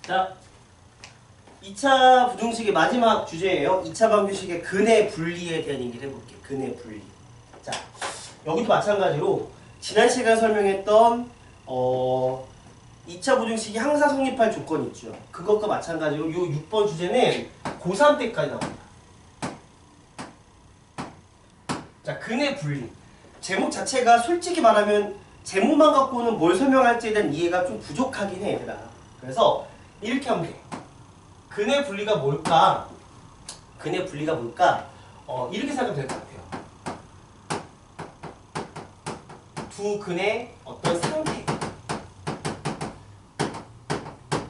자, 2차 부등식의 마지막 주제예요. 2차 방정식의 근의 분리에 대한 얘기를 해볼게요. 근의 분리. 자, 여기도 마찬가지로 지난 시간에 설명했던 2차 부등식이 항상 성립할 조건이 있죠. 그것과 마찬가지로 요 6번 주제는 고3 때까지 나옵니다. 자, 근의 분리. 제목 자체가 솔직히 말하면 제목만 갖고는 뭘 설명할지에 대한 이해가 좀 부족하긴 해, 얘들아. 그래서 이렇게 하면 돼. 근의 분리가 뭘까? 근의 분리가 뭘까? 이렇게 생각하면 될 것 같아요. 두 근의 어떤 상태.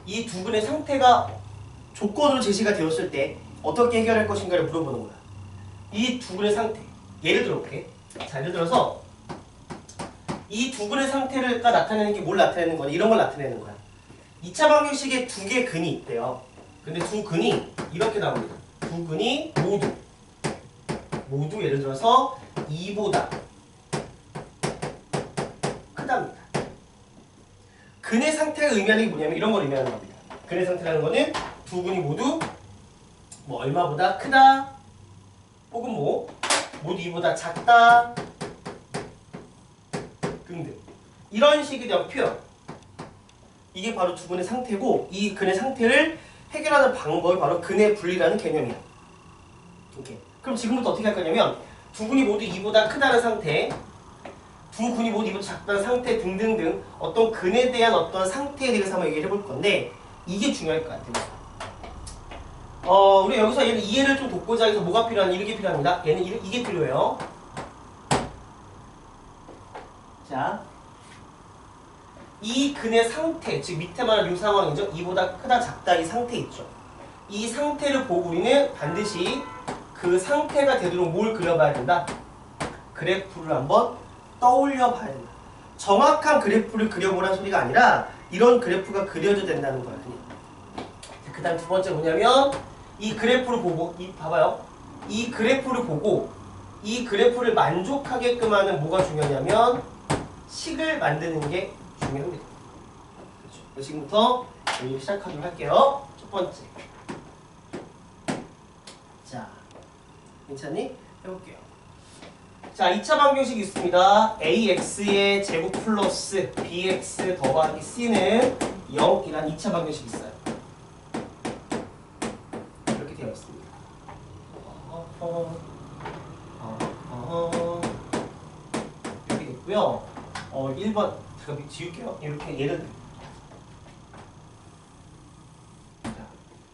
이 두 근의 상태가 조건으로 제시가 되었을 때 어떻게 해결할 것인가를 물어보는 거야. 이 두 근의 상태. 예를 들어볼게. 자, 예를 들어서 이 두 근의 상태가 나타내는 게 뭘 나타내는 거냐? 이런 걸 나타내는 거야. 2차 방정식에 두 개의 근이 있대요. 근데 두 근이 이렇게 나옵니다. 두 근이 모두 예를 들어서 2보다 크답니다. 근의 상태가 의미하는 게 뭐냐면 이런 걸 의미하는 겁니다. 근의 상태라는 거는 두 근이 모두 뭐 얼마보다 크다 혹은 뭐 모두 2보다 작다 등등 이런 식에 대한 표현. 이게 바로 두 근의 상태고 이 근의 상태를 해결하는 방법이 바로 근의 분리라는 개념이야. 오케이. 그럼 지금부터 어떻게 할 거냐면 두 근이 모두 2보다 크다는 상태, 두 근이 모두 2보다 작다는 상태 등등등 어떤 근에 대한 어떤 상태에 대해서 한번 얘기를 해볼 건데 이게 중요할 것 같아요. 우리 여기서 얘는 이해를 좀 돕고자 해서 뭐가 필요하냐? 이게 필요합니다. 얘는 이게 필요해요. 자, 이 근의 상태, 즉 밑에 말한 이 상황이죠. 이보다 크다 작다 이 상태 있죠. 이 상태를 보고 우리는 반드시 그 상태가 되도록 뭘 그려봐야 된다? 그래프를 한번 떠올려 봐야 된다. 정확한 그래프를 그려보라는 소리가 아니라 이런 그래프가 그려져야 된다는 거야. 그 다음 두 번째 뭐냐면 이 그래프를 보고 봐봐요. 이 그래프를 보고 이 그래프를 만족하게끔 하는 뭐가 중요하냐면 식을 만드는 게 중요합니다. 그렇죠. 지금부터 시작하도록 할게요. 첫 번째. 자, 괜찮니? 해볼게요. 자, 2차 방정식이 있습니다. ax의 제곱 플러스 bx 더하기 c는 0이란 2차 방정식이 있어요. 이렇게 되어 있습니다. 이렇게 됐고요. 1번 잠깐 지울게요. 이렇게 예를 들어.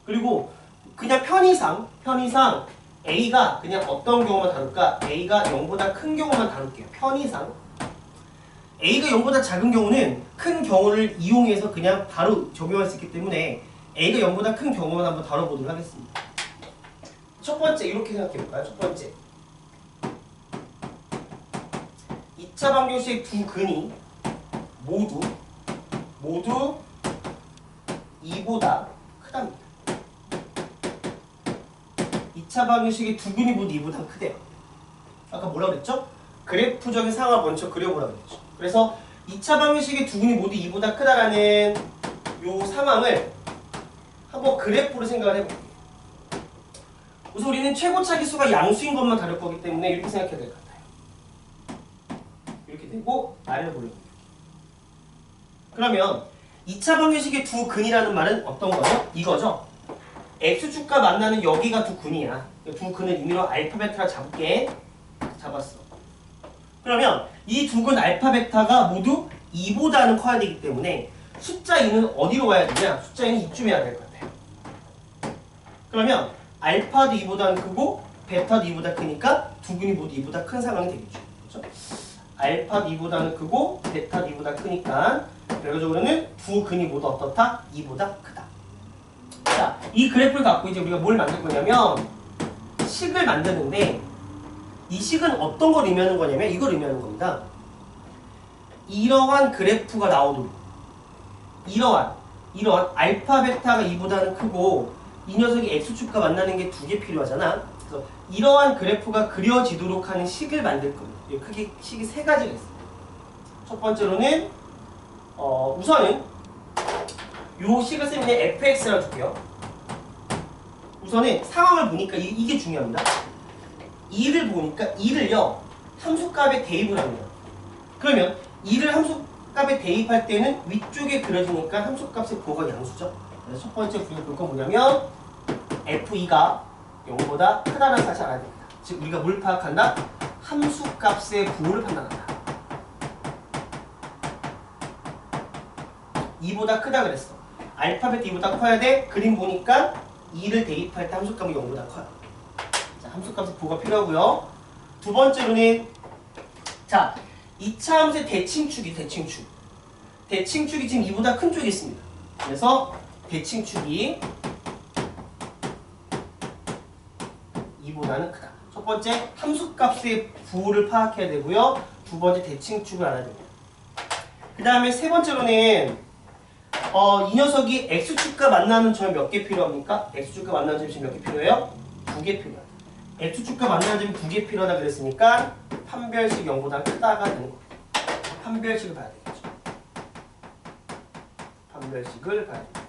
그리고 그냥 편의상 A가 그냥 어떤 경우만 다룰까? A가 0보다 큰 경우만 다룰게요. 편의상 A가 0보다 작은 경우는 큰 경우를 이용해서 그냥 바로 적용할 수 있기 때문에 A가 0보다 큰 경우만 한번 다뤄보도록 하겠습니다. 첫 번째 이렇게 생각해볼까요? 첫 번째 2차 방정식 두 근이 모두 2보다 크답니다. 2차 방정식의 두 근이 모두 2보다 크대요. 아까 뭐라고 그랬죠? 그래프적인 상황을 먼저 그려보라고 그랬죠. 그래서 2차 방정식의 두 근이 모두 2보다 크다라는 요 상황을 한번 그래프로 생각을 해볼게요. 우선 우리는 최고 차기수가 양수인 것만 다룰 거기 때문에 이렇게 생각해야 될 것 같아요. 이렇게 되고 아래로 보여줍니다. 그러면 2차 방정식의 두 근이라는 말은 어떤 거죠? 이거죠. x축과 만나는 여기가 두 근이야. 두 근을 임의로 알파 베타라 잡았어. 그러면 이 두 근 알파 베타가 모두 2보다는 커야 되기 때문에 숫자 2는 어디로 와야 되냐? 숫자 2는 이쯤에 해야 될 것 같아요. 그러면 알파도 2보다는 크고 베타도 2보다 크니까 두 근이 모두 2보다 큰 상황이 되겠죠. 그렇죠? 알파도 2보다는 크고 베타도 2보다 크니까 결과적으로는 두 근이 모두 어떻다? 2보다 크다. 자, 이 그래프를 갖고 이제 우리가 뭘 만들 거냐면 식을 만드는데 이 식은 어떤 걸 의미하는 거냐면 이걸 의미하는 겁니다. 이러한 그래프가 나오도록 이러한 알파 베타가 2보다는 크고 이 녀석이 x축과 만나는 게 두 개 필요하잖아. 그래서 이러한 그래프가 그려지도록 하는 식을 만들 거예요. 크게 식이 세 가지가 있어요. 첫 번째로는 우선은 요 식을 쓰면 fx라고 줄게요. 우선은 상황을 보니까 이게 중요합니다. 2를 보니까 2를요 함수값에 대입을 합니다. 그러면 2를 함수값에 대입할 때는 위쪽에 그려지니까 함수값의 부호가 양수죠. 그래서 첫 번째 우리가 볼 건 뭐냐면 f2가 0보다 크다는 사실 알아야 됩니다. 즉 우리가 뭘 파악한다? 함수값의 부호를 판단한다. 2보다 크다 그랬어. 알파벳 2보다 커야 돼. 그림 보니까 2를 대입할 때 함수값은 0보다 커요. 자, 함수값의 부호가 필요하고요. 두 번째로는 자, 2차 함수의 대칭축이 대칭축. 대칭축이 지금 2보다 큰 쪽에 있습니다. 그래서 대칭축이 2보다는 크다. 첫 번째 함수값의 부호를 파악해야 되고요. 두 번째 대칭축을 알아야 됩니다. 그 다음에 세 번째로는 이 녀석이 x축과 만나는 점이 몇 개 필요합니까? x축과 만나는 점이 지금 몇 개 필요해요? 2개 필요하다. x축과 만나는 점이 2개 필요하다 그랬으니까 판별식 0보다 크다가 되는 거예요. 판별식을 봐야 되겠죠. 판별식을 봐야 됩니다.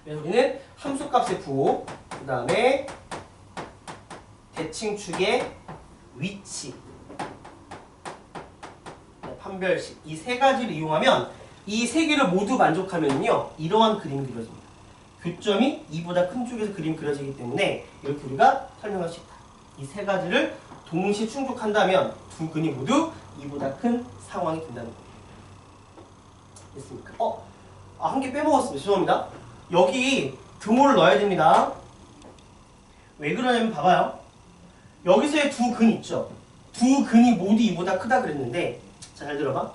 그래서 우리는 함수값의 부호, 그 다음에 대칭축의 위치, 판별식 이 세 가지를 이용하면 이 세 개를 모두 만족하면요 이러한 그림이 그려집니다. 교점이 2보다 큰 쪽에서 그림이 그려지기 때문에 이렇게 우리가 설명할 수 있다. 이 세 가지를 동시에 충족한다면 두 근이 모두 2보다 큰 상황이 된다는 거예요. 됐습니까? 한 개 빼먹었습니다. 죄송합니다. 여기 등호를 넣어야 됩니다. 왜 그러냐면 봐봐요. 여기서의 두 근 있죠? 두 근이 모두 2보다 크다 그랬는데 자, 잘 들어봐.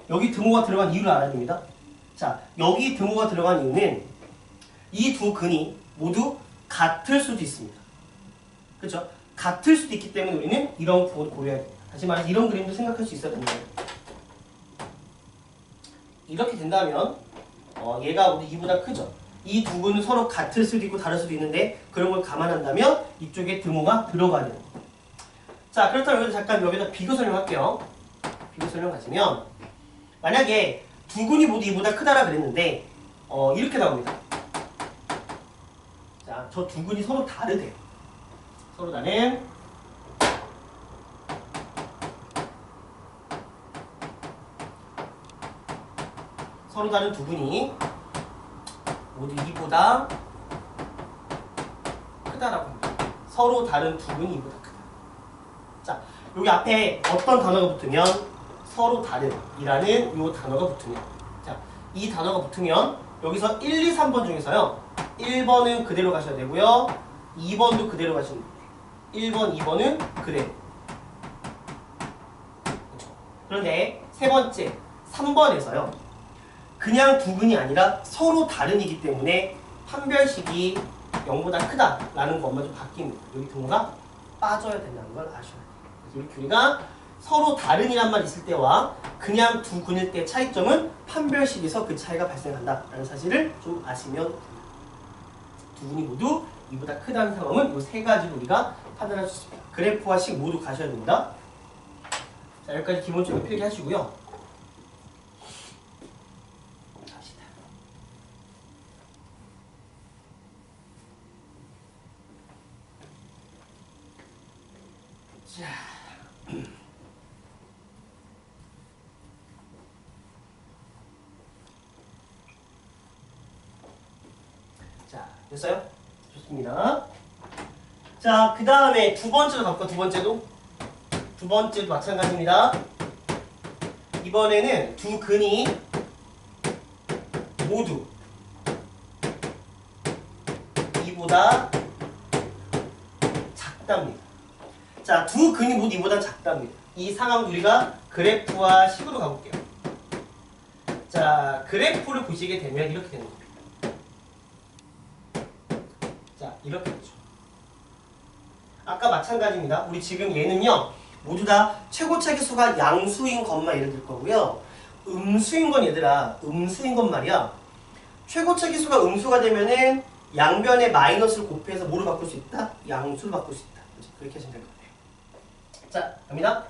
여기 등호가 들어간 이유를 알아야 됩니다. 자, 여기 등호가 들어간 이유는 이 두 근이 모두 같을 수도 있습니다. 그렇죠? 같을 수도 있기 때문에 우리는 이런 부호를 고려해야 됩니다. 다시 말해서 이런 그림도 생각할 수 있어야 됩니다. 이렇게 된다면 얘가 모두 2보다 크죠? 이 두 근은 서로 같을 수도 있고 다를 수도 있는데 그런 걸 감안한다면 이쪽에 등호가 들어가야 되는 거예요. 자, 그렇다면 여기서 잠깐 여기다 비교 설명할게요. 비교 설명 가시면 만약에 두 근이 모두 2보다 크다라 그랬는데 이렇게 나옵니다. 자, 저 두 근이 서로 다르대요. 서로 다른 두 근이 모두 2보다 크다라고 합니다. 서로 다른 두 근이 2보다 크다. 자, 여기 앞에 어떤 단어가 붙으면 서로 다른이라는 이 단어가 붙으면 자, 이 단어가 붙으면 여기서 1, 2, 3번 중에서요 1번은 그대로 가셔야 되고요 2번도 그대로 가시면 돼요. 1번, 2번은 그대로. 그렇죠? 그런데 세 번째 3번에서요 그냥 두 근이 아니라 서로 다른이기 때문에 판별식이 0보다 크다라는 것만 좀 바뀝니다. 여기 등호가 빠져야 된다는 걸 아셔야 돼요. 그래서 이렇게 우리가 서로 다른이란 말 있을 때와 그냥 두 근일 때 차이점은 판별식에서 그 차이가 발생한다라는 사실을 좀 아시면 됩니다. 두 근이 모두 2보다 크다는 상황은 이 세 가지로 우리가 판단할 수 있습니다. 그래프와 식 모두 가셔야 됩니다. 자, 여기까지 기본적으로 필기하시고요. 갑시다. 자. 자, 됐어요? 좋습니다. 자, 그 다음에 두 번째도 갈까? 두 번째도 마찬가지입니다. 이번에는 두 근이 모두 2보다 작답니다. 자, 두 근이 모두 2보다 작답니다. 이 상황 우리가 그래프와 식으로 가볼게요. 자, 그래프를 보시게 되면 이렇게 되는 겁니다. 자, 이렇게 되죠. 아까 마찬가지입니다. 우리 지금 얘는요 모두 다 최고차기 수가 양수인 것만 예를 들 거고요. 음수인 건 얘들아 음수인 건 말이야. 최고차기 수가 음수가 되면은 양변에 마이너스를 곱해서 뭐를 바꿀 수 있다? 양수를 바꿀 수 있다. 그렇게 하시면 될 것 같아요. 자, 갑니다.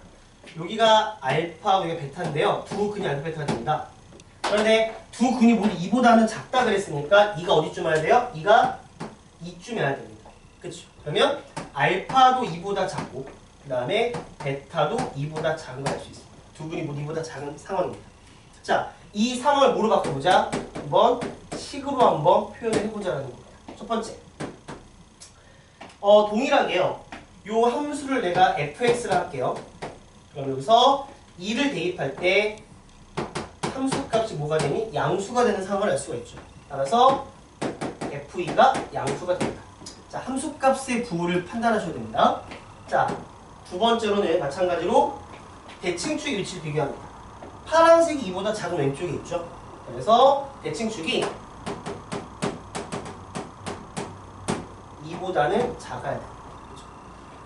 여기가 알파, 여기가 베타인데요. 두 근이 알파, 베타가 됩니다. 그런데 두 근이 모두 2보다는 작다 그랬으니까 2가 어디쯤 와야 돼요? 2가 2쯤 와야 됩니다. 그쵸? 그러면 알파도 2보다 작고 그 다음에 베타도 2보다 작은 걸 알 수 있습니다. 두 근이 모두 2보다 작은 상황입니다. 자, 이 상황을 뭐로 바꿔보자? 한번 식으로 한번 표현을 해보자는 겁니다. 첫 번째, 동일하게요. 요 함수를 내가 fx를 할게요. 그럼 여기서 2를 대입할 때 함수값이 뭐가 되니? 양수가 되는 상황을 알 수가 있죠. 따라서 f가 양수가 됩니다. 자, 함수값의 부호를 판단하셔야 됩니다. 자, 두 번째로는 마찬가지로 대칭축의 위치를 비교합니다. 파란색이 2보다 작은 왼쪽에 있죠. 그래서 대칭축이 2보다는 작아야 돼요.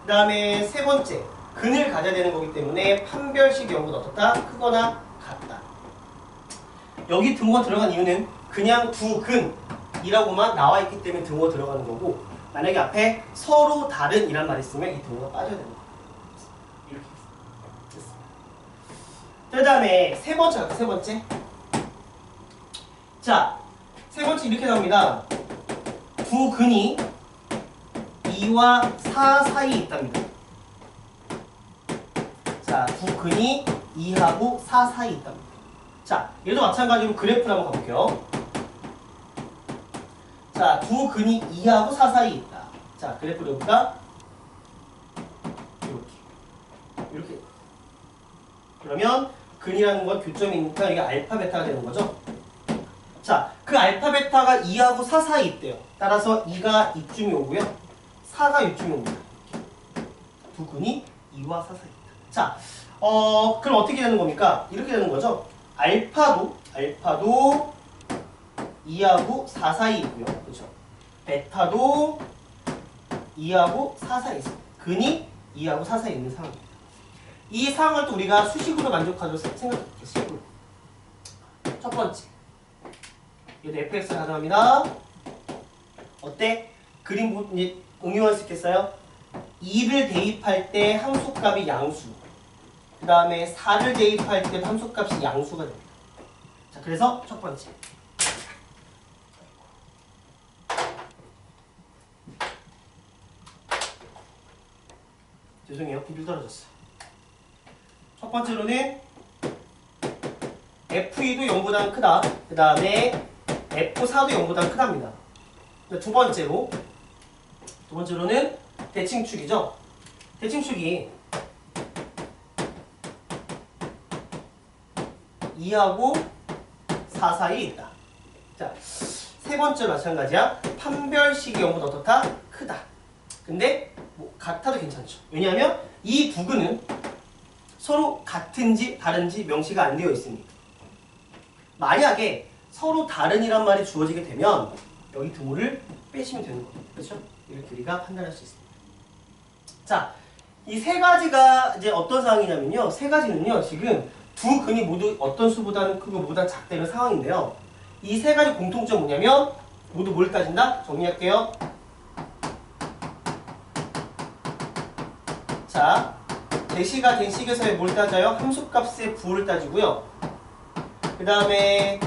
그 다음에 세 번째, 근을 가져야 되는 거기 때문에 판별식 연구는 어떻다? 크거나 같다. 여기 등호가 들어간 이유는 그냥 두 근이라고만 나와 있기 때문에 등호가 들어가는 거고, 만약에 앞에 서로 다른 이란 말이 있으면 이 등호가 빠져야 됩니다. 이렇게 됐습니다. 그 다음에 세 번째 갈게요. 세 번째. 자, 세 번째 이렇게 나옵니다. 두 근이 2와 4 사이에 있답니다. 자, 두 근이 2하고 4 사이에 있답니다. 자, 얘도 마찬가지로 그래프를 한번 가볼게요. 자, 두 근이 2하고 4 사이에 있다. 자, 그래프를 볼까? 이렇게. 그러면 근이라는 건 교점이니까 이게 알파 베타가 되는 거죠. 자, 그 알파 베타가 2하고 4 사이에 있대요. 따라서 2가 이쯤이 오고요. 4가 이쯤이 옵니다. 두 근이 2와 4 사이에 있다. 자, 그럼 어떻게 되는 겁니까? 이렇게 되는 거죠. 알파도 2하고 4 사이에 있고요. 그렇죠? 베타도 2하고 4 사이에 있습니다. 근이 2하고 4 사이에 있는 상황입니다. 이 상황을 또 우리가 수식으로 만족하도록 생각할게요. 수식으로. 첫 번째. 얘도 fx가 가능합니다. 어때? 그림 이제 응용할 수 있겠어요? 2를 대입할 때 함수값이 양수. 그 다음에 4를 대입할 때 함수값이 양수가 됩니다. 자, 그래서 첫 번째. 죄송해요. 비를 떨어졌어요. 첫 번째로는 F2도 0보다 크다. 그 다음에 F4도 0보다 크답니다. 두 번째로는 대칭축이죠. 대칭축이 2하고 4 사이에 있다. 자, 세 번째 마찬가지야. 판별식이 0보다 어떻다? 크다. 근데 뭐 같아도 괜찮죠. 왜냐하면 이 두 근은 서로 같은지 다른지 명시가 안 되어 있습니다. 만약에 서로 다른이란 말이 주어지게 되면 여기 등호를 빼시면 되는 겁니다. 그렇죠? 이렇게 우리가 판단할 수 있습니다. 자, 이 세 가지가 이제 어떤 상황이냐면요. 세 가지는요. 지금 두 근이 모두 어떤 수보다는 크고 뭐보다 작다는 상황인데요. 이 세 가지 공통점 뭐냐면 모두 뭘 따진다? 정리할게요. 자, 대시가 된 식에서의 뭘 따져요? 함수값의 부호를 따지고요. 그 다음에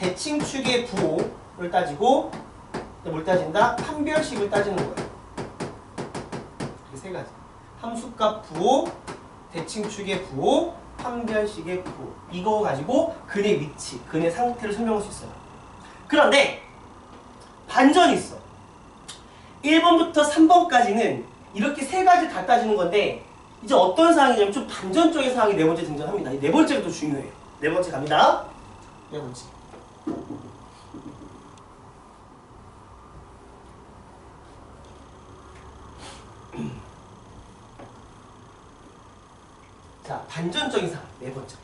대칭축의 부호를 따지고 뭘 따진다? 판별식을 따지는 거예요. 이렇게 세 가지. 함수값 부호, 대칭축의 부호, 판별식의 부호. 이거 가지고 근의 위치, 근의 상태를 설명할 수 있어요. 그런데 반전이 있어. 1번부터 3번까지는 이렇게 세 가지 다 따지는 건데 이제 어떤 상황이냐면 좀 반전적인 상황이 네 번째 등장합니다. 이 네 번째가 더 중요해요. 네 번째 갑니다. 네 번째. 자, 반전적인 상황. 네 번째.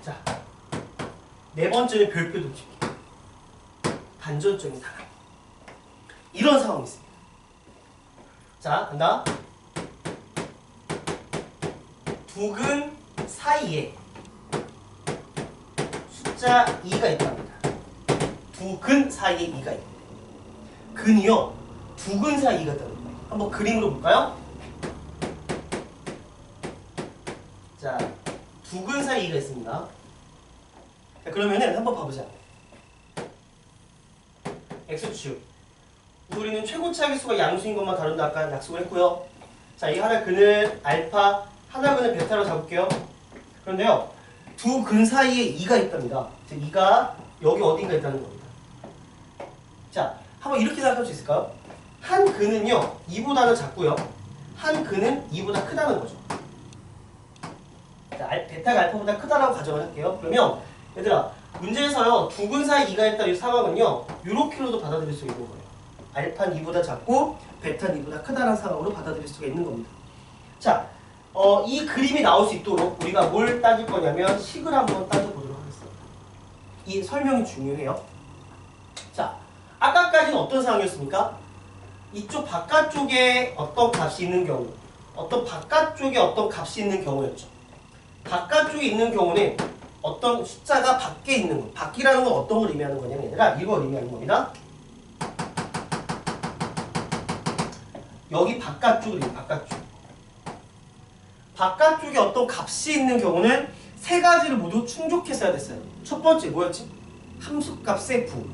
자, 네 번째는 별표도 칠게요. 반전적인 상황. 이런 상황이 있습니다. 자, 간다. 두 근 사이에 숫자 2가 있답니다. 두 근 사이에 2가 있다. 근이요. 두 근 사이에 2가 있다는 거예요. 한번 그림으로 볼까요? 자, 두 근 사이에 2가 있습니다. 자, 그러면은 한번 봐보자. X축. 우리는 최고차 계수가 양수인 것만 다룬다 아까 약속을 했고요. 자, 이 하나 근을 알파, 하나 근을 베타로 잡을게요. 그런데요, 두 근 사이에 2가 있답니다. 즉 2가 여기 어딘가 있다는 겁니다. 자, 한번 이렇게 생각할 수 있을까요? 한 근은요 2보다는 작고요, 한 근은 2보다 크다는 거죠. 자, 베타가 알파보다 크다라고 가정을 할게요. 그러면 얘들아, 문제에서요 두 근 사이 2가 있다 이 상황은요 이렇게로도 받아들일 수 있는 거예요. 알파는 2보다 작고 베타는 2보다 크다라는 상황으로 받아들일 수가 있는 겁니다. 자, 이 그림이 나올 수 있도록 우리가 뭘 따질 거냐면 식을 한번 따져보도록 하겠습니다. 이 설명이 중요해요. 자, 아까까지는 어떤 상황이었습니까? 이쪽 바깥쪽에 어떤 값이 있는 경우, 어떤 바깥쪽에 어떤 값이 있는 경우였죠. 바깥쪽에 있는 경우는 어떤 숫자가 밖에 있는 거. 밖이라는 건 어떤 걸 의미하는 거냐면 얘들아, 이걸 의미하는 겁니다. 여기 바깥쪽을 의미해요. 바깥쪽. 바깥쪽에 어떤 값이 있는 경우는 세 가지를 모두 충족했어야 됐어요. 첫 번째 뭐였지? 함수값의 부.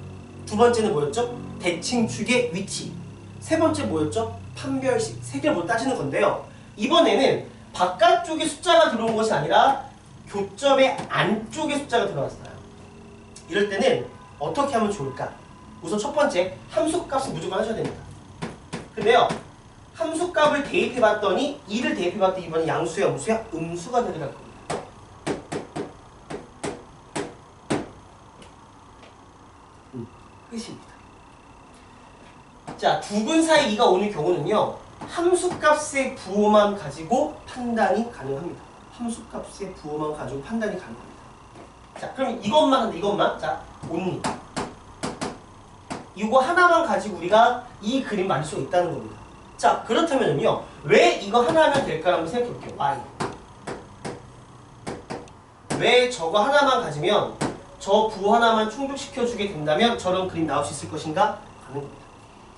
두 번째는 뭐였죠? 대칭축의 위치. 세 번째 뭐였죠? 판별식. 세 개를 모두 따지는 건데요. 이번에는 바깥쪽에 숫자가 들어온 것이 아니라 교점의 안쪽에 숫자가 들어왔어요. 이럴 때는 어떻게 하면 좋을까? 우선 첫 번째, 함수값을 무조건 하셔야 됩니다. 근데요, 함수값을 대입해봤더니 2를 대입해봤더니 이번엔 양수야, 음수야? 음수가 되더라고요. 끝입니다. 자, 두 근 사이 2가 오는 경우는요, 함수값의 부호만 가지고 판단이 가능합니다. 함수값의 부호만 가지고 판단이 가능합니다. 자, 그럼 이것만 한다, 이것만. 자, only. 이거 하나만 가지고 우리가 이 그림 만들 수 있다는 겁니다. 자, 그렇다면요, 왜 이거 하나 하면 될까 한번 생각해 볼게요. why. 왜 저거 하나만 가지면 저 부호 하나만 충족시켜주게 된다면 저런 그림 나올 수 있을 것인가 하는 겁니다.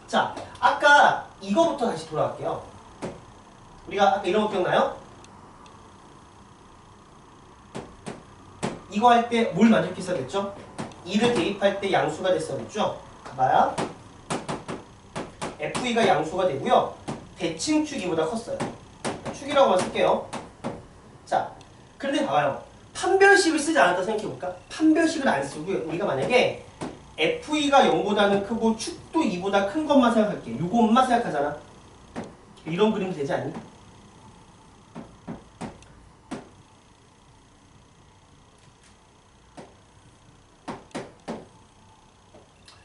자, 아까 이거부터 다시 돌아갈게요. 우리가 아까 이런 거 기억나요? 이거 할 때 뭘 만족했어야 됐죠? 2를 대입할 때 양수가 됐어야 됐죠? 봐봐요. FE가 양수가 되고요. 대칭축이보다 컸어요. 축이라고만 쓸게요. 자, 그런데 봐봐요. 판별식을 쓰지 않았다 생각해볼까? 판별식을 안 쓰고 우리가 만약에 FE가 0보다는 크고 축도 2보다 큰 것만 생각할게. 요것만 생각하잖아. 이런 그림 되지 않니?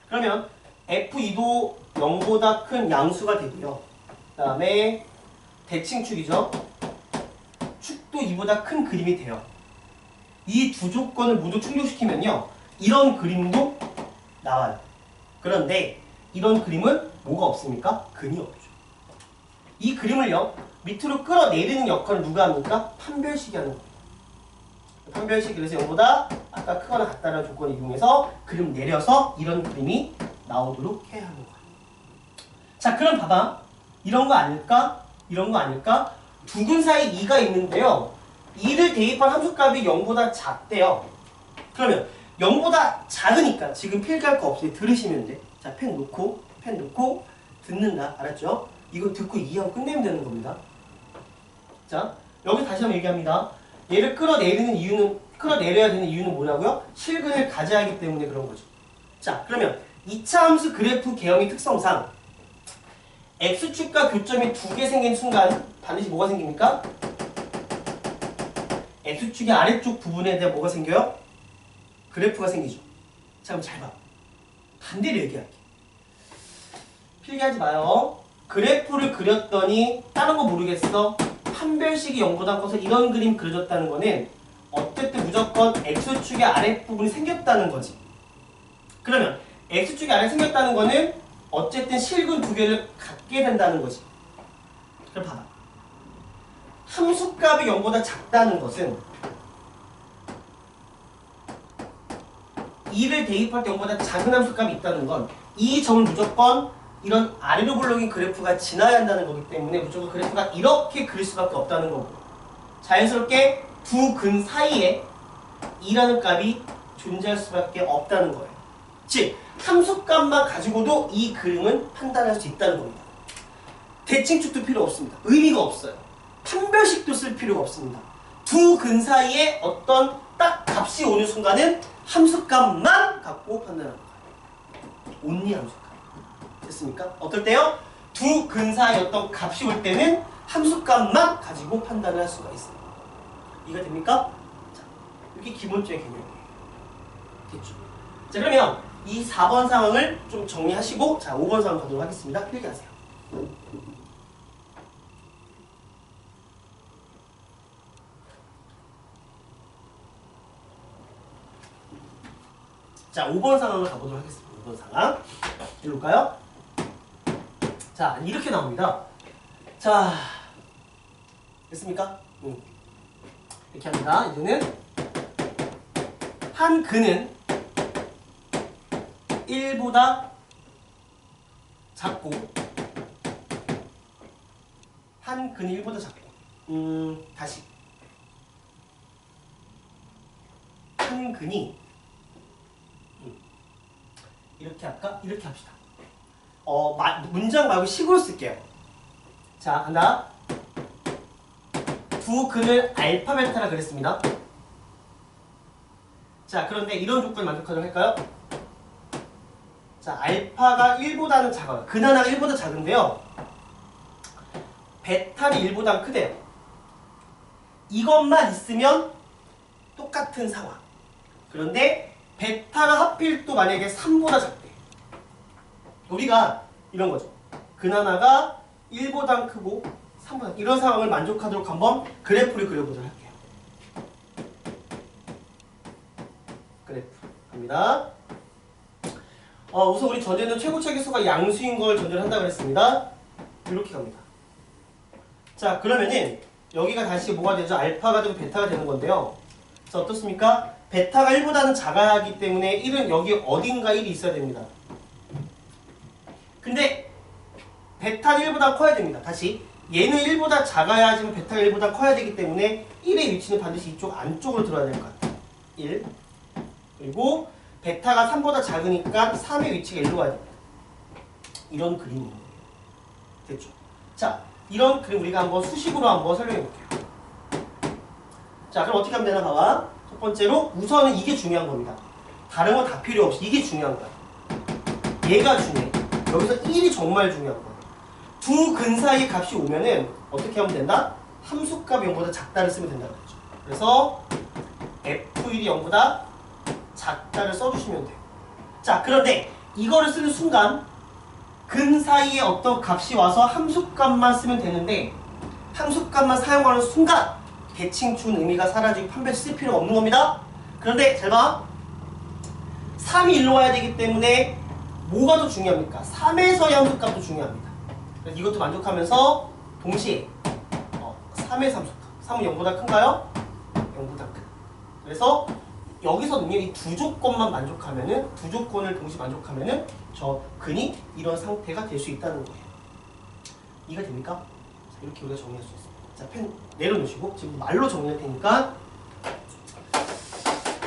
그러면 F2도 0보다 큰 양수가 되고요. 그 다음에 대칭축이죠. 축도 2보다 큰 그림이 돼요. 이 두 조건을 모두 충족시키면요, 이런 그림도 나와요. 그런데 이런 그림은 뭐가 없습니까? 근이 없죠. 이 그림을요, 밑으로 끌어내리는 역할을 누가 합니까? 판별식이 하는 겁니다. 판별식, 그래서 0보다 아까 크거나 같다는 조건을 이용해서 그림 내려서 이런 그림이 나오도록 해야 하는 거예요. 자, 그럼 봐봐. 이런 거 아닐까? 이런 거 아닐까? 두 근 사이 2가 있는데요, 2를 대입한 함수값이 0보다 작대요. 그러면 0보다 작으니까 지금 필기할 거 없어요. 들으시면 돼. 자, 펜 놓고 듣는다. 알았죠? 이거 듣고 이해하고 끝내면 되는 겁니다. 자, 여기 다시 한번 얘기합니다. 얘를 끌어내려야 되는 이유는 뭐냐고요? 실근을 가져야 하기 때문에 그런 거죠. 자, 그러면 2차 함수 그래프 개형의 특성상 X축과 교점이 두 개 생긴 순간 반드시 뭐가 생깁니까? X축의 아래쪽 부분에 대해 뭐가 생겨요? 그래프가 생기죠. 자, 그럼 잘 봐. 반대로 얘기할게. 필기하지 마요. 그래프를 그렸더니 다른 거 모르겠어. 판별식이 0보다 커서 이런 그림 그려졌다는 거는 어쨌든 무조건 X축의 아랫부분이 생겼다는 거지. 그러면 X축이 아래 생겼다는 거는 어쨌든 실근 두 개를 갖게 된다는 거지. 그럼 봐봐. 함수값이 0보다 작다는 것은 2를 대입할 때 0보다 작은 함수값이 있다는 건 이 점을 무조건 이런 아래로 굴러긴 그래프가 지나야 한다는 거기 때문에 무조건 그래프가 이렇게 그릴 수밖에 없다는 거고, 자연스럽게 두 근 사이에 2라는 값이 존재할 수밖에 없다는 거예요. 즉 함수값만 가지고도 이 그림은 판단할 수 있다는 겁니다. 대칭축도 필요 없습니다. 의미가 없어요. 판별식도 쓸 필요가 없습니다. 두 근 사이에 어떤 딱 값이 오는 순간은 함수값만 갖고 판단하는 거예요. 온리 함수값. 됐습니까? 어떨 때요? 두 근 사이에 어떤 값이 올 때는 함수값만 가지고 판단을 할 수가 있어요. 이해가 됩니까? 자, 이게 기본적인 개념이에요. 됐죠? 자, 그러면 이 4번 상황을 좀 정리하시고 자, 5번 상황 가도록 하겠습니다. 필기하세요. 자, 5번 상황을 가보도록 하겠습니다. 5번 상황. 읽을까요? 자, 이렇게 나옵니다. 자, 됐습니까? 이렇게 합니다. 이제는 한 근은 1보다 작고 한 근이 1보다 작고 다시 한 근이 이렇게 할까? 이렇게 합시다. 문장 말고 식으로 쓸게요. 자, 간다. 두 근을 알파 베타라 그랬습니다. 자, 그런데 이런 조건을 만족하도록 할까요? 자, 알파가 1보다는 작아요. 근 하나가 1보다 작은데요. 베타는 1보다 크대요. 이것만 있으면 똑같은 상황. 그런데 베타가 하필 또 만약에 3보다 작대. 우리가 이런 거죠. 근 하나가 1보다 크고 3보다 이런 상황을 만족하도록 한번 그래프를 그려보도록 할게요. 그래프 갑니다. 우선 우리 전제는 최고차계수가 양수인 걸 전제를 한다고 했습니다. 이렇게 갑니다. 자, 그러면은 여기가 다시 뭐가 되죠? 알파가 되고 베타가 되는 건데요. 그래서 어떻습니까? 베타가 1보다는 작아야 하기 때문에 1은 여기 어딘가 1이 있어야 됩니다. 근데 베타는 1보다 커야 됩니다. 다시 얘는 1보다 작아야 하지만 베타가 1보다 커야 되기 때문에 1의 위치는 반드시 이쪽 안쪽으로 들어야 될 것 같아요. 1 그리고 베타가 3보다 작으니까 3의 위치가 1로 가야 됩니다. 이런 그림이에요. 됐죠? 자, 이런 그림 우리가 한번 수식으로 한번 설명해 볼게요. 자, 그럼 어떻게 하면 되나 봐봐. 첫 번째로 우선은 이게 중요한 겁니다. 다른 건 다 필요 없이 이게 중요한 거야. 얘가 중요해. 여기서 1이 정말 중요한 거야. 두 근 사이 값이 오면은 어떻게 하면 된다? 함수값이 0보다 작다를 쓰면 된다는 거죠. 그래서 F1이 0보다 작다를 써주시면 돼요. 자, 그런데 이거를 쓰는 순간 근 사이에 어떤 값이 와서 함수값만 쓰면 되는데 함수값만 사용하는 순간 대칭축 의미가 사라지고 판별식 쓸 필요가 없는 겁니다. 그런데 잘 봐. 3이 1로 와야 되기 때문에 뭐가 더 중요합니까? 3에서의 함수값도 중요합니다. 그래서 이것도 만족하면서 동시에 3의 함수값 3은 0보다 큰가요? 0보다 큰. 그래서 여기서는요, 이 두 조건만 만족하면은, 두 조건을 동시에 만족하면은 저 근이 이런 상태가 될 수 있다는 거예요. 이해가 됩니까? 자, 이렇게 우리가 정리할 수 있습니다. 자, 펜 내려놓으시고 지금 말로 정리할 테니까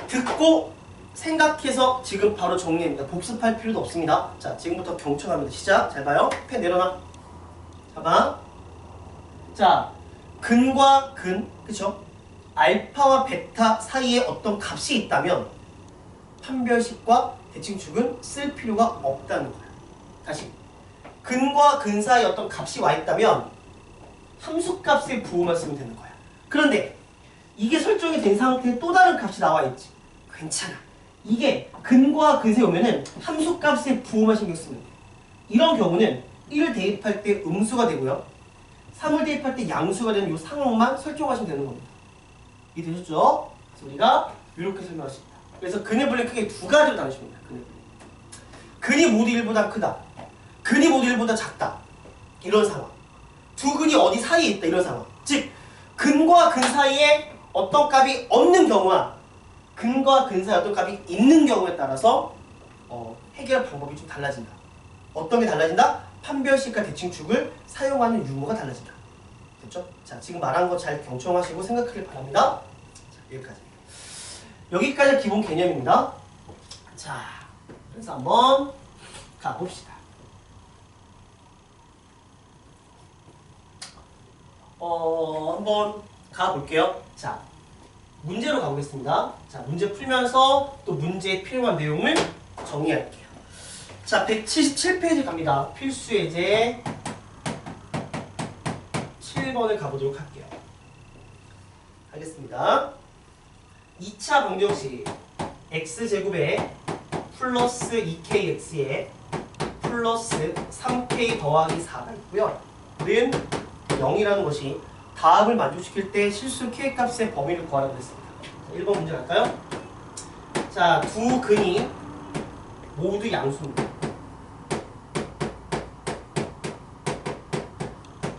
듣고 생각해서 지금 바로 정리합니다. 복습할 필요도 없습니다. 자, 지금부터 경청합니다. 시작. 잘 봐요. 펜 내려놔. 봐봐. 자, 근과 근, 그쵸? 알파와 베타 사이에 어떤 값이 있다면 판별식과 대칭축은 쓸 필요가 없다는 거예요. 다시 근과 근 사이에 어떤 값이 와 있다면 함수값의 부호만 쓰면 되는 거야. 그런데 이게 설정이 된 상태에 또 다른 값이 나와 있지. 괜찮아. 이게 근과 근 사이에 오면은 함수값의 부호만 신경 쓰면 돼. 이런 경우는 1을 대입할 때 음수가 되고요. 3을 대입할 때 양수가 되는 이 상황만 설정하시면 되는 겁니다. 이해되셨죠? 그래서 우리가 이렇게 설명할 수 있다. 그래서 근의 분리 크게 두 가지로 나누시면 됩니다. 근이 모두 1보다 크다. 근이 모두 1보다 작다. 이런 상황. 두 근이 어디 사이에 있다. 이런 상황. 즉 근과 근 사이에 어떤 값이 없는 경우와 근과 근 사이에 어떤 값이 있는 경우에 따라서 해결 방법이 좀 달라진다. 어떤 게 달라진다? 판별식과 대칭축을 사용하는 유무가 달라진다. 됐죠? 자, 지금 말한 거 잘 경청하시고 생각하길 바랍니다. 자, 여기까지. 여기까지 기본 개념입니다. 자, 그래서 한번 가봅시다. 한번 가볼게요. 자, 문제로 가보겠습니다. 자, 문제 풀면서 또 문제에 필요한 내용을 정리할게요. 자, 177페이지 갑니다. 필수 예제 7번을 가보도록 할게요. 하겠습니다. 2차 방정식 x제곱에 플러스 2kx에 플러스 3k 더하기 4가 있고요. 는 0이라는 것이 다음을 만족시킬 때 실수 k값의 범위를 구하라고 했습니다. 1번 문제 갈까요? 자, 두 근이 모두 양수입니다.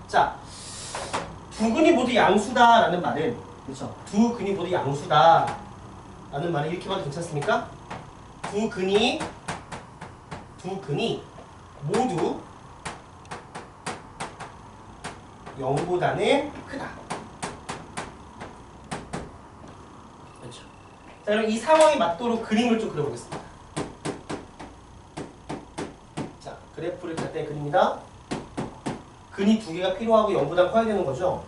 자, 두 근이 모두 양수다라는 말은, 그렇죠? 두 근이 모두 양수다라는 말은 이렇게 봐도 괜찮습니까? 두 근이 모두 0보다는 크다. 그렇죠. 자, 그럼 이 상황에 맞도록 그림을 좀 그려보겠습니다. 자, 그래프를 갖다 그립니다. 근이 두 개가 필요하고 0보다 커야 되는 거죠.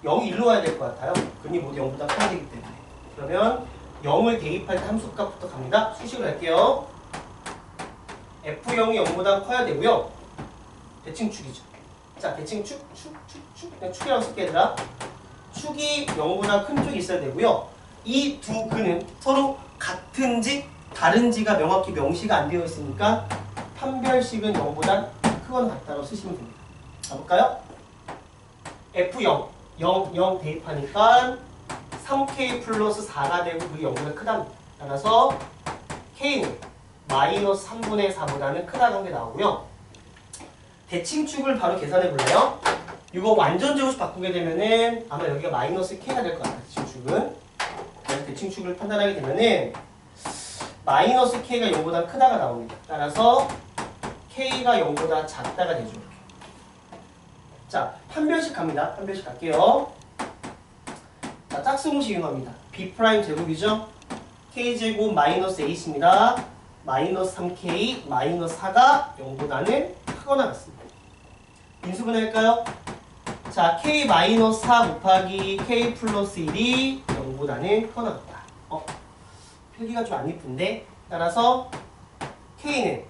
0이 일로 와야 될 것 같아요. 근이 모두 0보다 커야 되기 때문에. 그러면 0을 대입할 때 함수값부터 갑니다. 수식을 할게요. F0이 0보다 커야 되고요. 대칭축이죠. 자, 대칭축, 그냥 축이라고 쓸게 얘들아. 축이 0보다 큰 쪽이 있어야 되고요. 이 두 근은 서로 같은지 다른지가 명확히 명시가 안 되어 있으니까 판별식은 0보다 크거나 같다고 쓰시면 됩니다. 가볼까요? F0, 0 대입하니까 3K 플러스 4가 되고 그게 0보다 크답니다. 따라서 K는 마이너스 3분의 4보다는 크다는 한 게 나오고요. 대칭축을 바로 계산해 볼래요? 이거 완전 제곱식 바꾸게 되면은 아마 여기가 마이너스 K가 될 것 같아요. 대칭축은. 그래서 대칭축을 판단하게 되면은 마이너스 K가 0보다 크다가 나옵니다. 따라서 K가 0보다 작다가 되죠. 이렇게. 자, 판별식 갑니다. 판별식 갈게요. 자, 짝수공식 이용합니다. B' 제곱이죠. K제곱 마이너스 H입니다. 마이너스 3K 마이너스 4가 0보다는 크거나 같습니다. 인수분해할까요? 자, K 마이너스 4 곱하기 K 플러스 1이 0보다는 크거나 같다. 표기가 좀 안 이쁜데 따라서 K는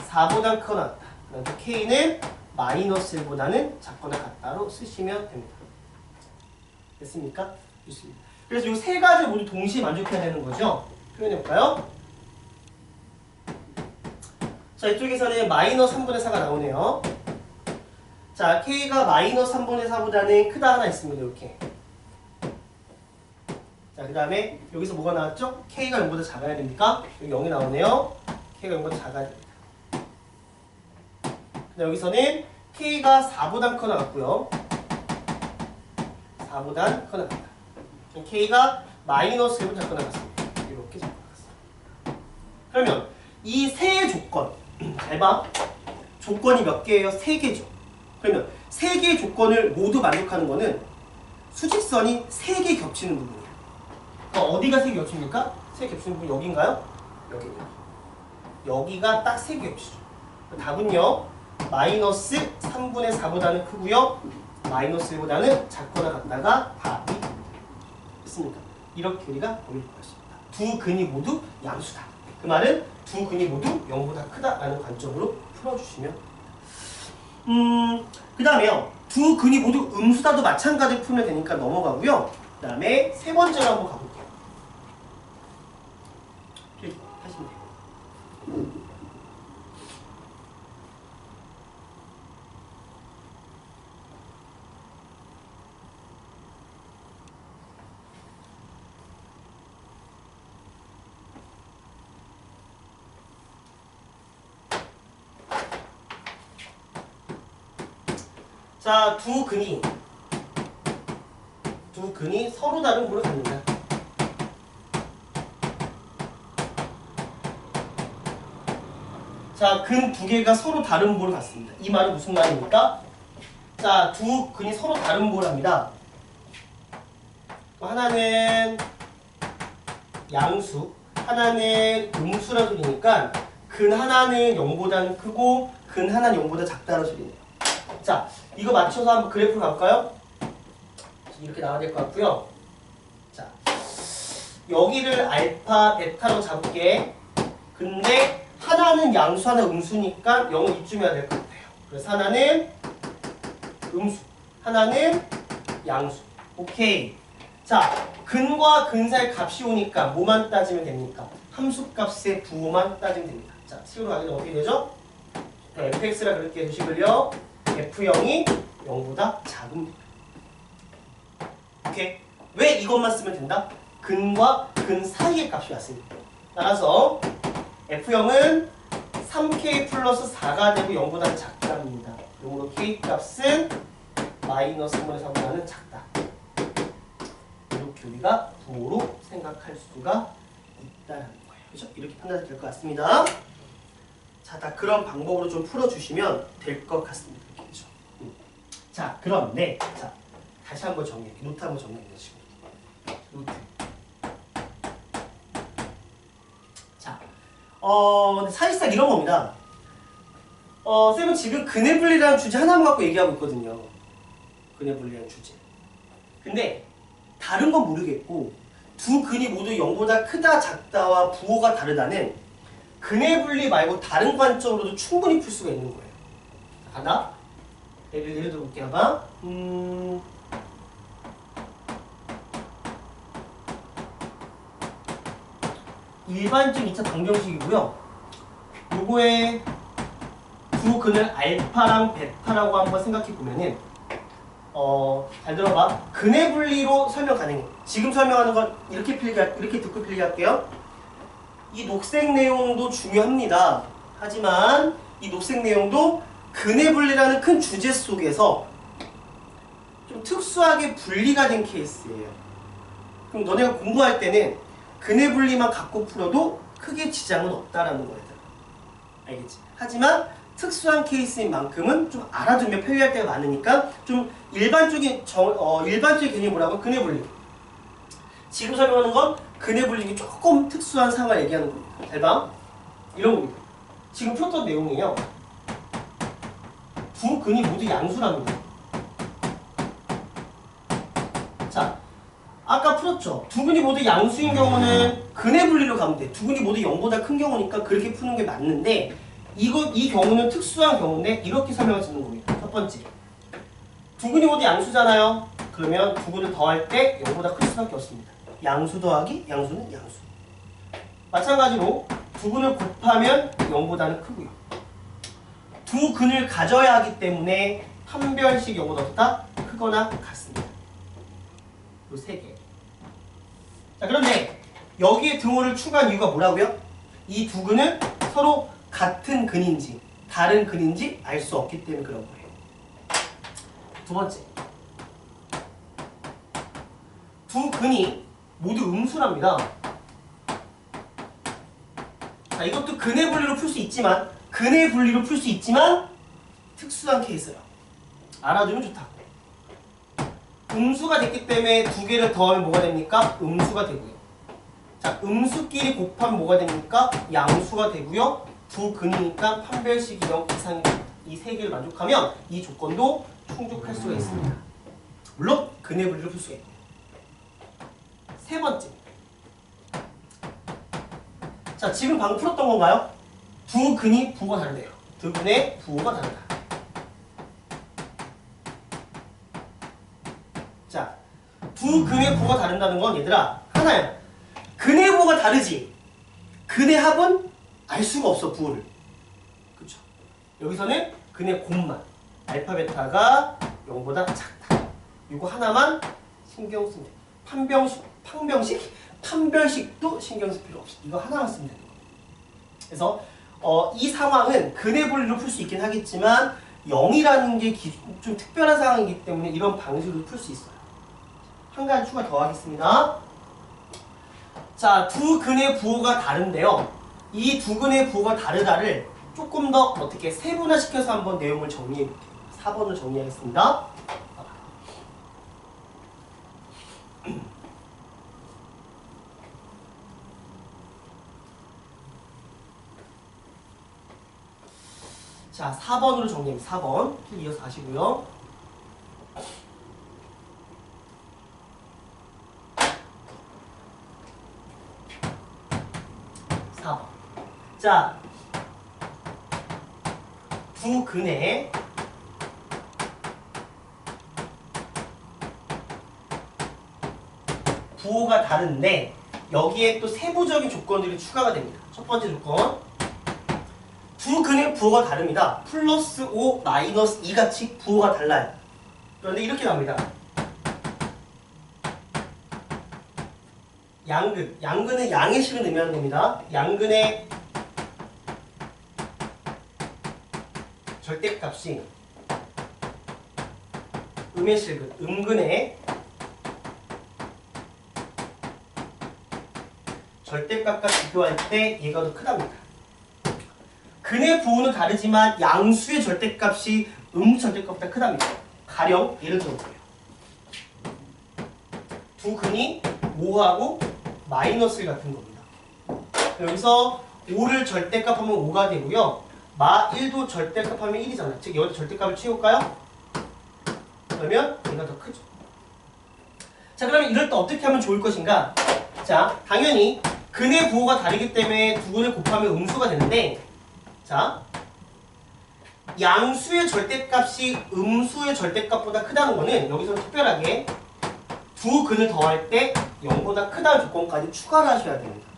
4보다 크거나 같다. 그래서 K는 마이너스 1보다는 작거나 같다로 쓰시면 됩니다. 됐습니까? 좋습니다. 그래서 이 세 가지 모두 동시에 만족해야 되는 거죠. 표현해볼까요? 자, 이쪽에서는 마이너스 3분의 4가 나오네요. 자, K가 마이너스 3분의 4보다는 크다 하나 있습니다. 이렇게. 자, 그 다음에 여기서 뭐가 나왔죠? K가 0보다 작아야 됩니까? 여기 0이 나오네요. K가 0보다 작아야 됩니다. 근데 여기서는 K가 4보다 커 나갔고요. 4보다 커 나갔다. K가 마이너스 1보다 커 나갔습니다. 이렇게 작고 나갔습니다. 그러면 이 세 조건, 잘 봐. 조건이 몇 개예요? 3개죠. 그러면 3개의 조건을 모두 만족하는 거는 수직선이 3개 겹치는 부분이에요. 그러니까 어디가 3개 겹칩니까? 3개 겹치는 부분이 여기인가요? 여기입니다. 여기가 딱 3개 겹치죠. 답은요. 마이너스 3분의 4보다는 크고요. 마이너스 1보다는 작거나 같다가 답이 있습니까? 이렇게 우리가 범위를 구할 수 있다. 두 근이 모두 양수다. 그 말은 두 근이 모두 0보다 크다라는 관점으로 풀어주시면 그 다음에요. 두 근이 모두 음수다도 마찬가지로 풀면 되니까 넘어가고요. 그 다음에 세 번째로 한번 가볼게요. 하시면 돼요. 자, 두 근이 서로 다른 보를 갖는다. 자, 근 두 개가 서로 다른 보를 갖습니다. 이 말은 무슨 말입니까? 자, 두 근이 서로 다른 보를 합니다. 하나는 양수, 하나는 음수라는 소리니까 근 하나는 0보다는 크고 근 하나는 0보다 작다는 소리네요. 자, 이거 맞춰서 한번 그래프 가볼까요? 이렇게 나와야 될 것 같고요. 자, 여기를 알파, 베타로 잡을게. 근데 하나는 양수, 하나 음수니까 0을 이쯤 해야 될 것 같아요. 그래서 하나는 음수, 하나는 양수. 오케이. 자, 근과 근 사이 값이 오니까 뭐만 따지면 됩니까? 함수값의 부호만 따지면 됩니다. 자, 식으로 가게 되면 어떻게 되죠? fx라 그렇게 해주시고요. f0이 0보다 작으면 됩니다. 오케이. 왜 이것만 쓰면 된다? 근과 근 사이의 값이 왔으니까. 따라서 f0은 3k 플러스 4가 되고 0보다 작답니다. 그러므로 k 값은 마이너스 3분의 3보다는 작다. 이렇게 우리가 부호로 생각할 수가 있다는 거예요. 그렇죠? 이렇게 판단이 될 것 같습니다. 자, 다 그런 방법으로 좀 풀어주시면 될 것 같습니다. 그렇죠? 자, 그런데 자, 다시 한번 정리해. 노트 한번 정리해 주시고. 노트. 자, 사실상 이런 겁니다. 쌤은 지금 근의 분리라는 주제 하나만 갖고 얘기하고 있거든요. 근의 분리라는 주제. 근데 다른 건 모르겠고 두 근이 모두 0보다 크다 작다와 부호가 다르다는 근의 분리 말고 다른 관점으로도 충분히 풀 수가 있는 거예요. 하나, 예를 들어볼게요. 봐. 일반적 2차 방정식이고요. 요거의 두 근을 알파랑 베타라고 한번 생각해 보면은 잘 들어봐. 근의 분리로 설명 가능해. 지금 설명하는 건 이렇게 듣고 필기할게요. 이 녹색 내용도 중요합니다. 하지만 이 녹색 내용도 근의 분리라는 큰 주제 속에서 좀 특수하게 분리가 된 케이스예요. 그럼 너네가 공부할 때는 근의 분리만 갖고 풀어도 크게 지장은 없다라는 거예요. 알겠지? 하지만 특수한 케이스인 만큼은 좀 알아두면 편리할 때가 많으니까 좀 일반적인 개념이 뭐라고? 근의 분리. 지금 설명하는 건 근의 분리가 조금 특수한 상황을 얘기하는 겁니다. 잘 봐. 이런 겁니다. 지금 풀었던 내용이에요. 두 근이 모두 양수랍니다. 자, 아까 풀었죠? 두 근이 모두 양수인 경우는 근의 분리로 가면 돼. 두 근이 모두 0보다 큰 경우니까 그렇게 푸는 게 맞는데 이 경우는 특수한 경우인데 이렇게 설명을 짓는 겁니다. 첫 번째, 두 근이 모두 양수잖아요. 그러면 두 근을 더할 때 0보다 클 수밖에 없습니다. 양수 더하기 양수는 양수. 마찬가지로 두 근을 곱하면 0보다는 크고요. 두 근을 가져야 하기 때문에 판별식 0보다 크거나 같습니다. 요 세 개. 자, 그런데 여기에 등호를 추가한 이유가 뭐라고요? 이 두 근은 서로 같은 근인지 다른 근인지 알 수 없기 때문에 그런 거예요. 두 번째, 두 근이 모두 음수랍니다. 자, 이것도 근의 분리로 풀 수 있지만 특수한 케이스예요. 알아두면 좋다. 음수가 됐기 때문에 두 개를 더하면 뭐가 됩니까? 음수가 되고요. 자, 음수끼리 곱하면 뭐가 됩니까? 양수가 되고요. 두 근이니까 판별식이 0 이상이 됩니다. 이 세 개를 만족하면 이 조건도 충족할 수가 있습니다. 물론 근의 분리로 풀 수가 있고. 세 번째. 자, 지금 방금 풀었던 건가요? 두 근이 부호가 다르대요. 두 근의 부호가 다르다. 자, 두 근의 부호가 다른다는 건 얘들아 하나야. 근의 부호가 다르지. 근의 합은 알 수가 없어, 부호를. 그렇죠? 여기서는 근의 곱만 알파 베타가 0보다 작다. 이거 하나만 신경 쓰면 돼. 판별식도 신경 쓸 필요 없어. 이거 하나만 쓰면 되는 거예요. 그래서 이 상황은 근의 분리로 풀 수 있긴 하겠지만 0이라는 게 좀 특별한 상황이기 때문에 이런 방식으로 풀 수 있어요. 한 가지 추가 더 하겠습니다. 자, 두 근의 부호가 다른데요. 이 두 근의 부호가 다르다를 조금 더 어떻게 세분화시켜서 한번 내용을 정리해 볼게요. 4번을 정리하겠습니다. 자, 4번으로 정리합니다. 4번. 이어서 가시고요. 자, 두 근의 부호가 다른데 여기에 또 세부적인 조건들이 추가가 됩니다. 첫 번째 조건, 두 근의 부호가 다릅니다. 플러스 5, 마이너스 2 같이 부호가 달라요. 그런데 이렇게 나옵니다. 양근, 양근은 양의 식을 의미하는 겁니다. 양근의 절대값이 음의 실근, 음근의 절대값과 비교할 때 얘가 더 크답니다. 근의 부호는 다르지만 양수의 절대값이 절대값보다 크답니다. 가령 예를 들어볼게요. 두 근이 5하고 마이너스 1 같은 겁니다. 여기서 5를 절대값하면 5가 되고요. 마 1도 절대값하면 1이잖아요. 즉 여기다 절대값을 채울까요? 그러면 얘가 더 크죠. 자, 그러면 이럴 때 어떻게 하면 좋을 것인가? 자, 당연히 근의 부호가 다르기 때문에 두 근을 곱하면 음수가 되는데, 자, 양수의 절대값이 음수의 절대값보다 크다는 거는 여기서 특별하게 두 근을 더할 때 0보다 크다는 조건까지 추가를 하셔야 됩니다.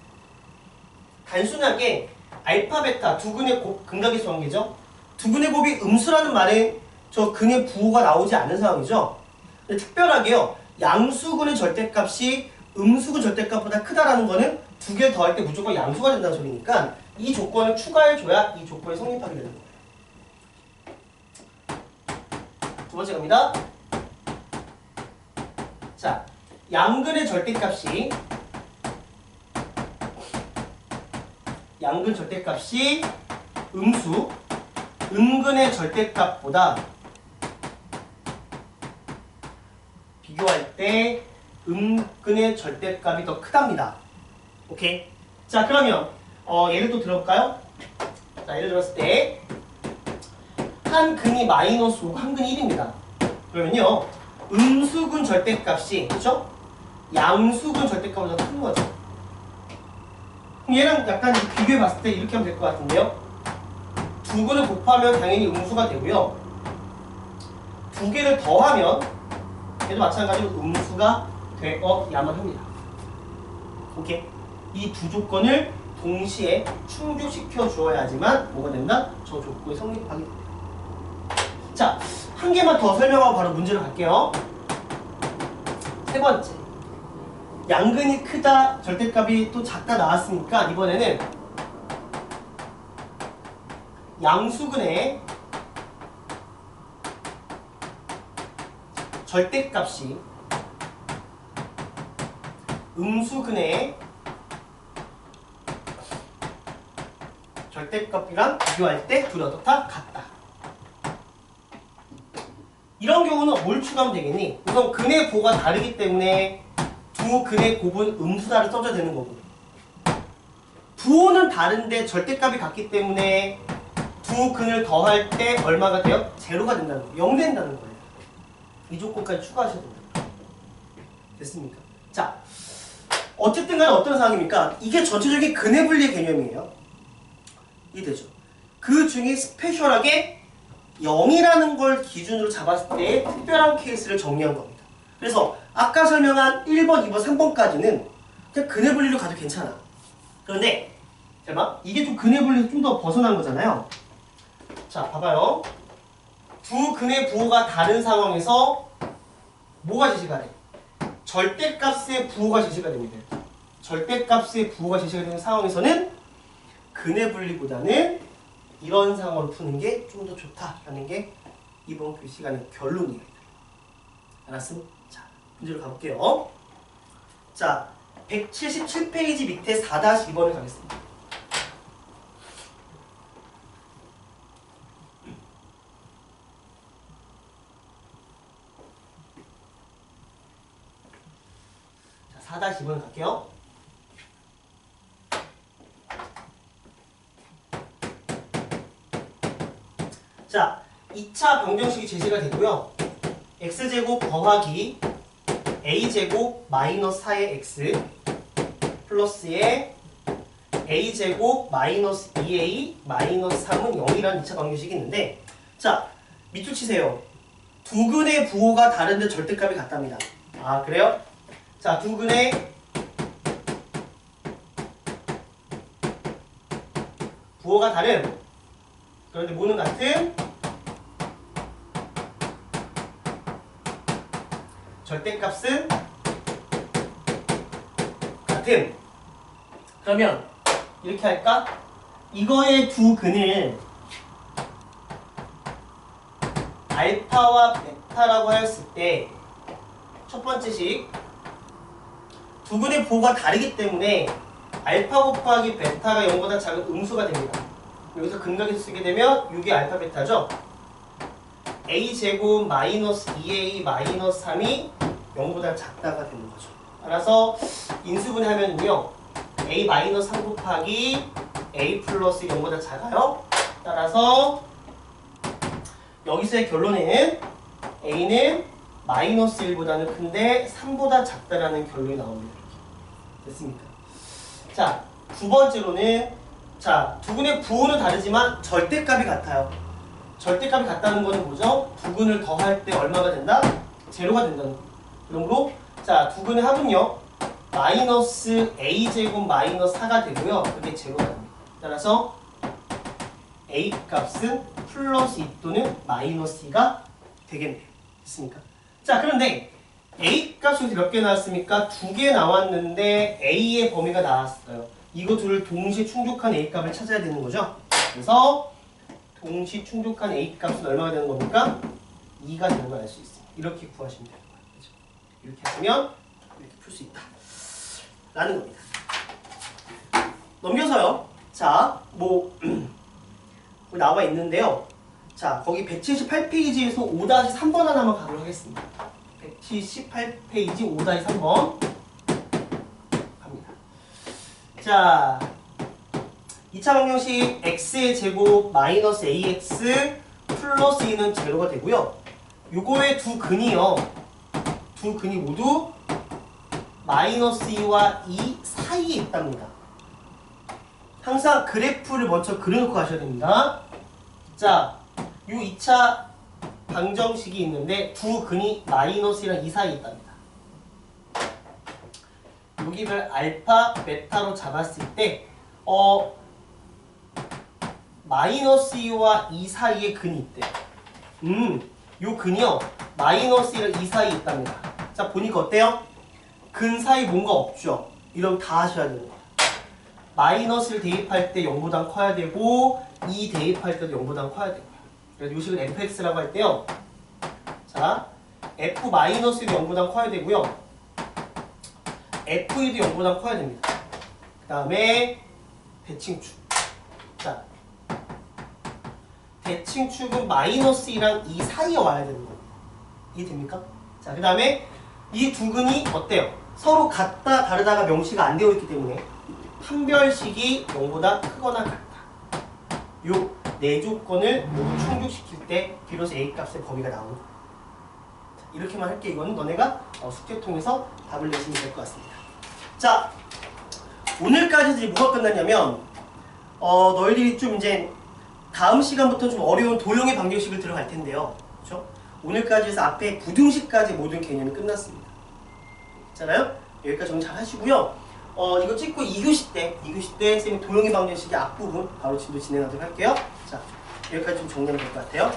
단순하게 알파, 베타 두 근의 곱, 근각의 수관계죠. 두 근의 곱이 음수라는 말에 저 근의 부호가 나오지 않는 상황이죠. 근데 특별하게요, 양수근의 절대값이 음수근 절대값보다 크다라는 거는 두 개를 더할 때 무조건 양수가 된다는 소리니까 이 조건을 추가해줘야 이 조건이 성립하게 되는 거예요. 두 번째 갑니다. 자, 양근의 절대값이 양근 절대값이 음수, 음근의 절대값보다 비교할 때 음근의 절대값이 더 크답니다. 오케이? 자, 그러면 예를 또 들어볼까요? 자, 예를 들었을 때 한 근이 마이너스 5고 한 근이 1입니다. 그러면요, 음수근 절대값이, 그쵸? 양수근 절대값보다 큰 거죠. 그럼 얘랑 약간 비교해 봤을 때 이렇게 하면 될 것 같은데요. 두 근을 곱하면 당연히 음수가 되고요. 두 개를 더하면 얘도 마찬가지로 음수가 되어야만 합니다. 오케이? 이 두 조건을 동시에 충족시켜 주어야지만 뭐가 된다? 저 조건이 성립하게 됩니다. 자, 한 개만 더 설명하고 바로 문제로 갈게요. 세 번째, 양근이 크다, 절대값이 또 작다 나왔으니까 이번에는 양수근의 절대값이 음수근의 절대값이랑 비교할 때 둘이 어떻다? 같다. 이런 경우는 뭘 추가하면 되겠니? 우선 근의 부호가 다르기 때문에 두 근의 곱은 음수다를 써줘야 되는 거고, 부호는 다른데 절대값이 같기 때문에 두 근을 더할 때 얼마가 돼요? 제로가 된다는 거예요. 0 된다는 거예요. 이 조건까지 추가하셔야 됩니다. 됐습니까? 자, 어쨌든 간에 어떤 상황입니까? 이게 전체적인 근의 분리의 개념이에요. 이해되죠? 그 중에 스페셜하게 0이라는 걸 기준으로 잡았을 때 특별한 케이스를 정리한 겁니다. 그래서 아까 설명한 1번, 2번, 3번까지는 그냥 근의 분리로 가도 괜찮아. 그런데 잠깐만, 이게 좀 근의 분리에서 좀 더 벗어난 거잖아요. 자, 봐봐요. 두 근의 부호가 다른 상황에서 뭐가 제시가 돼? 절대값의 부호가 제시가 됩니다. 절대값의 부호가 제시가 되는 상황에서는 근의 분리보다는 이런 상황을 푸는 게 좀 더 좋다라는 게 이번 그 시간의 결론이에요. 알았음? 자, 문제로 가볼게요. 자, 177페이지 밑에 4-2번을 가겠습니다. 자, 4-2번 갈게요. 자, 2차 방정식이 제시가 되고요. x제곱 더하기 a제곱 마이너스 4의 x 플러스에 a제곱 마이너스 2a 마이너스 3은 0이라는 2차 방정식이 있는데, 자, 밑줄 치세요. 두 근의 부호가 다른데 절대값이 같답니다. 아, 그래요? 자, 두 근의 부호가 다른, 그런데 뭐는 같은, 절대값은 같음. 그러면 이렇게 할까? 이거의 두 근을 알파와 베타라고 하였을 때, 첫 번째 식, 두 근의 부호가 다르기 때문에 알파 곱하기 베타가 0보다 작은 음수가 됩니다. 여기서 근각에서 쓰게 되면 6이 알파 베타죠. a제곱 마이너스 2a 마이너스 3이 0보다 작다가 되는 거죠. 따라서 인수분해하면요, a 마이너스 3 곱하기 a 플러스 0보다 작아요. 따라서 여기서의 결론은 a는 마이너스 1보다는 큰데 3보다 작다라는 결론이 나옵니다. 이렇게 됐습니까? 자, 두 번째로는, 자, 두 근의 부호는 다르지만 절대값이 같아요. 절대값이 같다는 것은 뭐죠? 두 근을 더할 때 얼마가 된다? 제로가 된다는 거. 그러므로 자, 두 근의 합은요, 마이너스 a제곱 마이너스 4가 되고요. 그게 제로가 됩니다. 따라서 a 값은 플러스 2 또는 마이너스 2가 되겠네요. 됐습니까? 자, 그런데 a 값이 몇 개 나왔습니까? 2개 나왔는데 a의 범위가 나왔어요. 이거 둘을 동시에 충족한 a 값을 찾아야 되는 거죠. 그래서 동시 충족한 a 값은 얼마가 되는 겁니까? 2가 되는 걸 알 수 있습니다. 이렇게 구하시면 되는 거예요. 그렇죠? 이렇게 하시면 이렇게 풀 수 있다 라는 겁니다. 넘겨서요. 자, 뭐 나와 있는데요. 자, 거기 178페이지에서 5-3번 하나만 가도록 하겠습니다. 178페이지 5-3번 갑니다. 자, 2차 방정식 x의 제곱 마이너스 ax 플러스 2는 제로가 되고요. 요거의 두 근이요, 두 근이 모두 마이너스 2와 2 사이에 있답니다. 항상 그래프를 먼저 그려놓고 가셔야 됩니다. 자, 요 2차 방정식이 있는데 두 근이 마이너스랑 2 사이에 있답니다. 여기를 알파, 베타로 잡았을 때 마이너스 2와 2 사이에 근이 있대요. 요 근이요, 마이너스 1랑 2 사이에 있답니다. 자, 보니까 어때요? 근 사이 뭔가 없죠? 이러면 다 하셔야 되는 거예요. 마이너스를 대입할 때 0보다 커야 되고 2 대입할 때도 0보다 커야 되고요. 그래서 요 식을 fx라고 할 때요, 자, f 마이너스도 0보다 커야 되고요, f2도 0보다 커야 됩니다. 그 다음에 대칭축. 자, 대칭축은 마이너스 2랑 2 사이에 와야 되는 거예요. 이해됩니까? 자, 그 다음에 이 두 근이 어때요? 서로 같다 다르다가 명시가 안 되어 있기 때문에 판별식이 0보다 크거나 같다. 요 네 조건을 모두 충족시킬 때 비로소 a 값의 범위가 나오는 거예요. 이렇게만 할게. 이거는 너네가 숙제 통해서 답을 내시면 될 것 같습니다. 자, 오늘까지 이제 뭐가 끝났냐면 너희들이 좀 이제 다음 시간부터 좀 어려운 도형의 방정식을 들어갈 텐데요. 그렇죠? 오늘까지 해서 앞에 부등식까지 모든 개념이 끝났습니다. 있잖아요? 여기까지 정리 잘 하시고요. 이거 찍고 2교시 때 쌤이 도형의 방정식의 앞부분 바로 진도 진행하도록 할게요. 자, 여기까지 좀 정리하면 될 것 같아요.